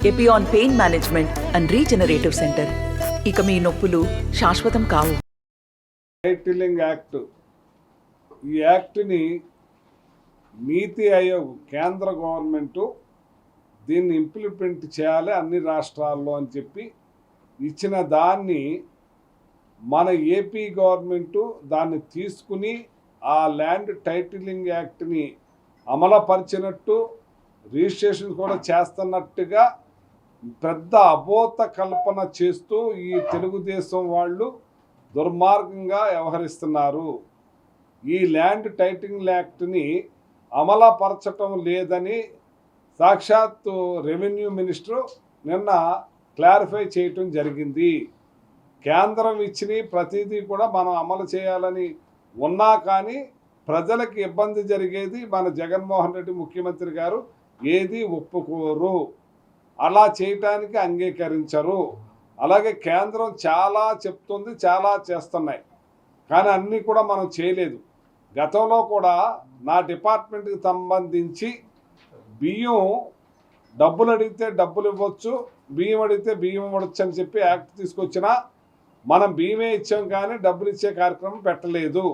Epione pain management and regenerative centre. ఇక మీ నొప్పులు శాశ్వతం కావు. టైటిలింగ్ యాక్ట్, ఈ యాక్ట్ని నీతి ఆయోగ్ కేంద్ర గవర్నమెంటు దీన్ని ఇంప్లిమెంట్ చేయాలి అన్ని రాష్ట్రాల్లో అని చెప్పి ఇచ్చిన దాన్ని మన ఏపీ గవర్నమెంటు దాన్ని తీసుకుని ఆ ల్యాండ్ టైటిలింగ్ యాక్ట్ని అమలుపరిచినట్టు రిజిస్ట్రేషన్ కూడా చేస్తున్నట్టుగా పెద్ద అబోధ కల్పన చేస్తూ ఈ తెలుగుదేశం వాళ్ళు దుర్మార్గంగా వ్యవహరిస్తున్నారు. ఈ ల్యాండ్ టైటిలింగ్ యాక్ట్ని అమలుపరచటం లేదని సాక్షాత్తు రెవెన్యూ మినిస్టర్ నిన్న క్లారిఫై చేయటం జరిగింది. కేంద్రం ఇచ్చిన ప్రతిదీ కూడా మనం అమలు చేయాలని ఉన్నా కానీ ప్రజలకు ఇబ్బంది జరిగేది మన జగన్మోహన్ రెడ్డి ముఖ్యమంత్రి గారు ఏది ఒప్పుకోరు, అలా చేయటానికి అంగీకరించరు. అలాగే కేంద్రం చాలా చెప్తుంది, చాలా చేస్తున్నాయి, కానీ అన్నీ కూడా మనం చేయలేదు. గతంలో కూడా నా డిపార్ట్మెంట్కి సంబంధించి బియ్యం డబ్బులు అడిగితే డబ్బులు ఇవ్వచ్చు, బియ్యం అడిగితే బియ్యం ఇవ్వచ్చు అని చెప్పి యాక్ట్ తీసుకొచ్చినా మనం బియ్యమే ఇచ్చాం కానీ డబ్బులు ఇచ్చే కార్యక్రమం పెట్టలేదు.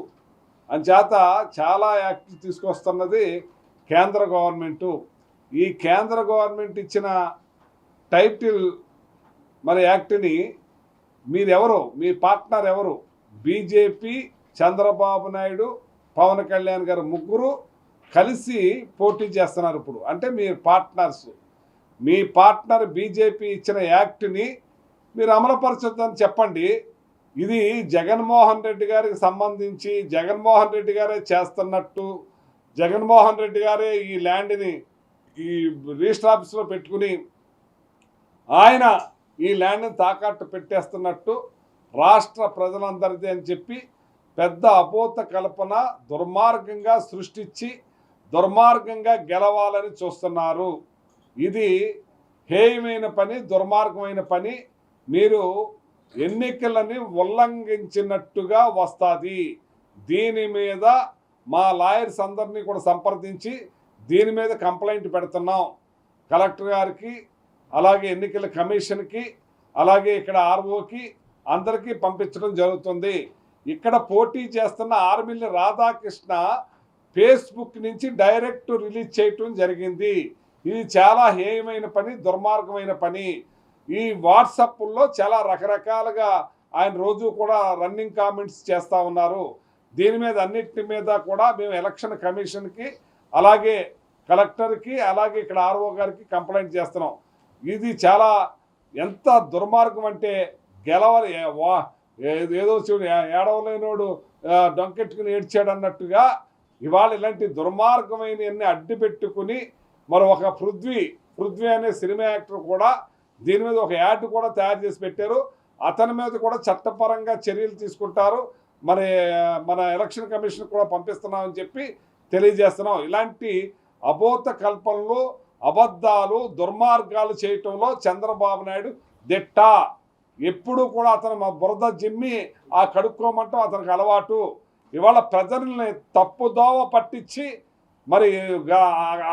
అంచేత చాలా యాక్ట్ తీసుకొస్తున్నది కేంద్ర గవర్నమెంటు. ఈ కేంద్ర గవర్నమెంట్ ఇచ్చిన టైటిల్ మరి యాక్ట్ని మీరెవరు, మీ పార్ట్నర్ ఎవరు? బీజేపీ, చంద్రబాబు నాయుడు, పవన్ కళ్యాణ్ గారు ముగ్గురు కలిసి పోటీ చేస్తున్నారు ఇప్పుడు. అంటే మీ పార్ట్నర్స్, మీ పార్ట్నర్ బీజేపీ ఇచ్చిన యాక్ట్ని మీరు అమలుపరచొద్దని చెప్పండి. ఇది జగన్మోహన్ రెడ్డి గారికి సంబంధించి జగన్మోహన్ రెడ్డి గారే చేస్తున్నట్టు, జగన్మోహన్ రెడ్డి గారే ఈ ల్యాండ్ని ఈ రిజిస్టర్ ఆఫీస్లో పెట్టుకుని ఆయన ఈ ల్యాండ్ని తాకట్టు పెట్టేస్తున్నట్టు రాష్ట్ర ప్రజలందరిది అని చెప్పి పెద్ద అబోధ కల్పన దుర్మార్గంగా సృష్టించి దుర్మార్గంగా గెలవాలని చూస్తున్నారు. ఇది హేయమైన పని, దుర్మార్గమైన పని. మీరు ఎన్నికలని ఉల్లంఘించినట్టుగా వస్తుంది. దీని మీద మా లాయర్స్ అందరినీ కూడా సంప్రదించి దీని మీద కంప్లైంట్ పెడుతున్నాం కలెక్టర్ గారికి, అలాగే ఎన్నికల కమిషన్కి, అలాగే ఇక్కడ ఆర్ఓకి అందరికీ పంపించడం జరుగుతుంది. ఇక్కడ పోటీ చేస్తున్న ఆర్మిల్లి రాధాకృష్ణ ఫేస్బుక్ నుంచి డైరెక్ట్ రిలీజ్ చేయటం జరిగింది. ఇది చాలా హేయమైన పని, దుర్మార్గమైన పని. ఈ వాట్సాప్లో చాలా రకరకాలుగా ఆయన రోజు కూడా రన్నింగ్ కామెంట్స్ చేస్తూ ఉన్నారు. దీని మీద అన్నిటి మీద కూడా మేము ఎలక్షన్ కమిషన్కి, అలాగే కలెక్టర్కి, అలాగే ఇక్కడ ఆర్ఓ గారికి కంప్లైంట్ చేస్తున్నాం. ఇది చాలా ఎంత దుర్మార్గం అంటే గెలవని ఏదో చూడు ఏడవలేనోడు డొంకెట్టుకుని ఏడ్చాడు అన్నట్టుగా ఇవాళ ఇలాంటి దుర్మార్గమైనవన్నీ అడ్డు పెట్టుకుని మరి ఒక పృథ్వీ అనే సినిమా యాక్టర్ కూడా దీని మీద ఒక యాడ్ కూడా తయారు చేసి పెట్టారు. అతని మీద కూడా చట్టపరంగా చర్యలు తీసుకుంటారు. మరి మన ఎలక్షన్ కమిషన్ కూడా పంపిస్తున్నామని చెప్పి తెలియజేస్తున్నాం. ఇలాంటి అబోధ కల్పనలు, అబద్ధాలు, దుర్మార్గాలు చేయటంలో చంద్రబాబు నాయుడు దిట్ట. ఎప్పుడు కూడా అతను మా బురద జిమ్మి ఆ కడుక్కోమంటాం అతనికి అలవాటు. ఇవాళ ప్రజల్ని తప్పుదోవ పట్టించి మరి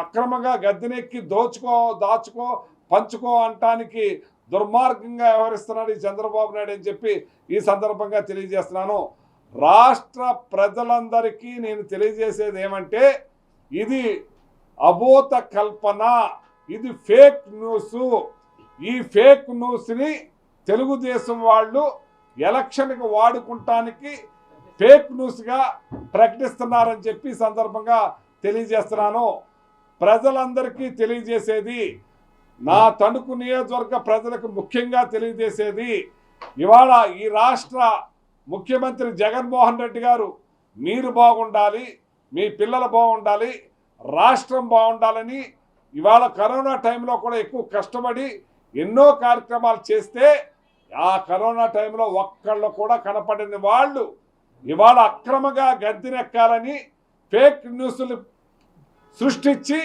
అక్రమంగా గద్దెనెక్కి దాచుకో పంచుకో అంటానికి దుర్మార్గంగా వ్యవహరిస్తున్నాడు ఈ చంద్రబాబు నాయుడు అని చెప్పి ఈ సందర్భంగా తెలియజేస్తున్నాను. రాష్ట్ర ప్రజలందరికీ నేను తెలియజేసేది ఏమంటే ఇది అబోధ కల్పన, ఇది ఫేక్ న్యూస్. ఈ ఫేక్ న్యూస్ని తెలుగుదేశం వాళ్ళు ఎలక్షన్కి వాడుకుంటానికి ఫేక్ న్యూస్గా ప్రకటిస్తున్నారని చెప్పి సందర్భంగా తెలియజేస్తున్నాను. ప్రజలందరికీ తెలియజేసేది, నా తణుకు నియోజకవర్గ ప్రజలకు ముఖ్యంగా తెలియజేసేది, ఇవాళ ఈ రాష్ట్ర ముఖ్యమంత్రి జగన్మోహన్ రెడ్డి గారు మీరు బాగుండాలి, మీ పిల్లలు బాగుండాలి, రాష్ట్రం బాగుండాలని ఇవాళ కరోనా టైంలో కూడా ఎక్కువ కష్టపడి ఎన్నో కార్యక్రమాలు చేస్తే ఆ కరోనా టైంలో ఒక్కళ్ళు కూడా కనపడని వాళ్ళు ఇవాళ అక్రమంగా గద్దెనెక్కాలని ఫేక్ న్యూస్లు సృష్టించి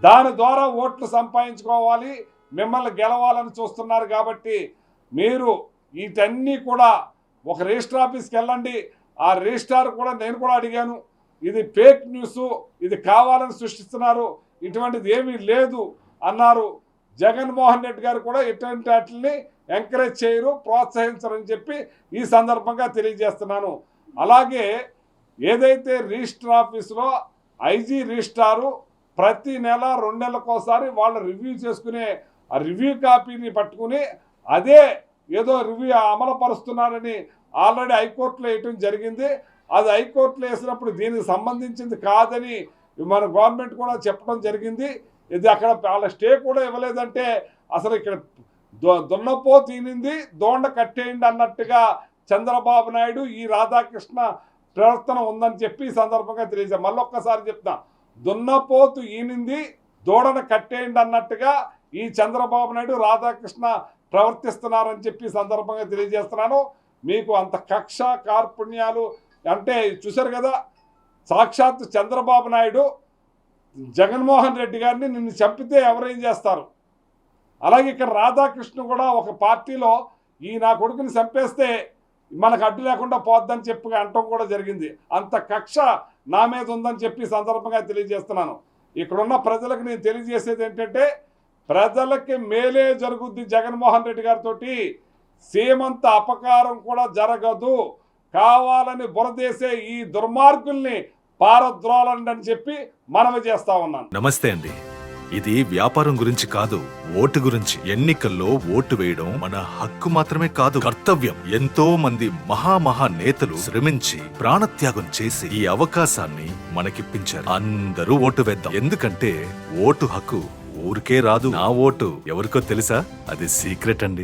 దాని ద్వారా ఓట్లు సంపాదించుకోవాలి, మిమ్మల్ని గెలవాలని చూస్తున్నారు. కాబట్టి మీరు వీటన్నీ కూడా ఒక రిజిస్టర్ ఆఫీస్కి వెళ్ళండి. ఆ రిజిస్ట్రార్ కూడా నేను కూడా అడిగాను, ఇది ఫేక్ న్యూస్, ఇది కావాలని సృష్టిస్తున్నారు, ఇటువంటిది ఏమీ లేదు అన్నారు. జగన్మోహన్ రెడ్డి గారు కూడా ఇటువంటి వాటిని ఎంకరేజ్ చేయరు, ప్రోత్సహించరని చెప్పి ఈ సందర్భంగా తెలియజేస్తున్నాను. అలాగే ఏదైతే రిజిస్టర్ ఆఫీసులో ఐజీ రిజిస్ట్రారు ప్రతి నెల 2 నెలలకోసారి వాళ్ళు రివ్యూ చేసుకునే ఆ రివ్యూ కాపీని పట్టుకుని అదే ఏదో రివ్యూ అమలుపరుస్తున్నారని ఆల్రెడీ హైకోర్టులో వేయటం జరిగింది. అది హైకోర్టులో వేసినప్పుడు దీనికి సంబంధించింది కాదని మన గవర్నమెంట్ కూడా చెప్పడం జరిగింది. ఇది అక్కడ వాళ్ళ స్టే కూడా ఇవ్వలేదంటే అసలు ఇక్కడ దున్నపో తీనింది దోండ కట్టేయండి అన్నట్టుగా చంద్రబాబు నాయుడు ఈ రాధాకృష్ణ ప్రవర్తన ఉందని చెప్పి ఈ సందర్భంగా తెలియజేస్తాం. మళ్ళొక్కసారి చెప్తా, దున్నపోతు ఈనింది దూడను కట్టేయండి అన్నట్టుగా ఈ చంద్రబాబు నాయుడు రాధాకృష్ణ ప్రవర్తిస్తున్నారని చెప్పి సందర్భంగా తెలియజేస్తున్నాను. మీకు అంత కక్ష కార్పుణ్యాలు అంటే చూశారు కదా, సాక్షాత్ చంద్రబాబు నాయుడు జగన్మోహన్ రెడ్డి గారిని నిన్ను చంపితే ఎవరేం చేస్తారు, అలాగే ఇక్కడ రాధాకృష్ణ కూడా ఒక పార్టీలో ఈ నా కొడుకుని చంపేస్తే మనకు అడ్డు లేకుండా పోద్దని చెప్పి అంటం కూడా జరిగింది. అంత కక్ష నా మీద ఉందని చెప్పి సందర్భంగా తెలియజేస్తున్నాను. ఇక్కడున్న ప్రజలకు నేను తెలియజేసేది ఏంటంటే, ప్రజలకి మేలే జరుగుద్ది జగన్మోహన్ రెడ్డి గారితో, సీమంత అపకారం కూడా జరగదు. కావాలని బురదేసే ఈ దుర్మార్గుల్ని పారద్రోలండి అని చెప్పి మనవి చేస్తా ఉన్నాను. నమస్తే అండి. ఇది వ్యాపారం గురించి కాదు, ఓటు గురించి. ఎన్నికల్లో ఓటు వేయడం మన హక్కు మాత్రమే కాదు, కర్తవ్యం. ఎంతో మంది మహా నేతలు శ్రమించి ప్రాణత్యాగం చేసి ఈ అవకాశాన్ని మనకిప్పించారు. అందరూ ఓటు వేద్దాం. ఎందుకంటే ఓటు హక్కు ఊరికే రాదు. నా ఓటు ఎవరికో తెలుసా? అది సీక్రెట్ అండి.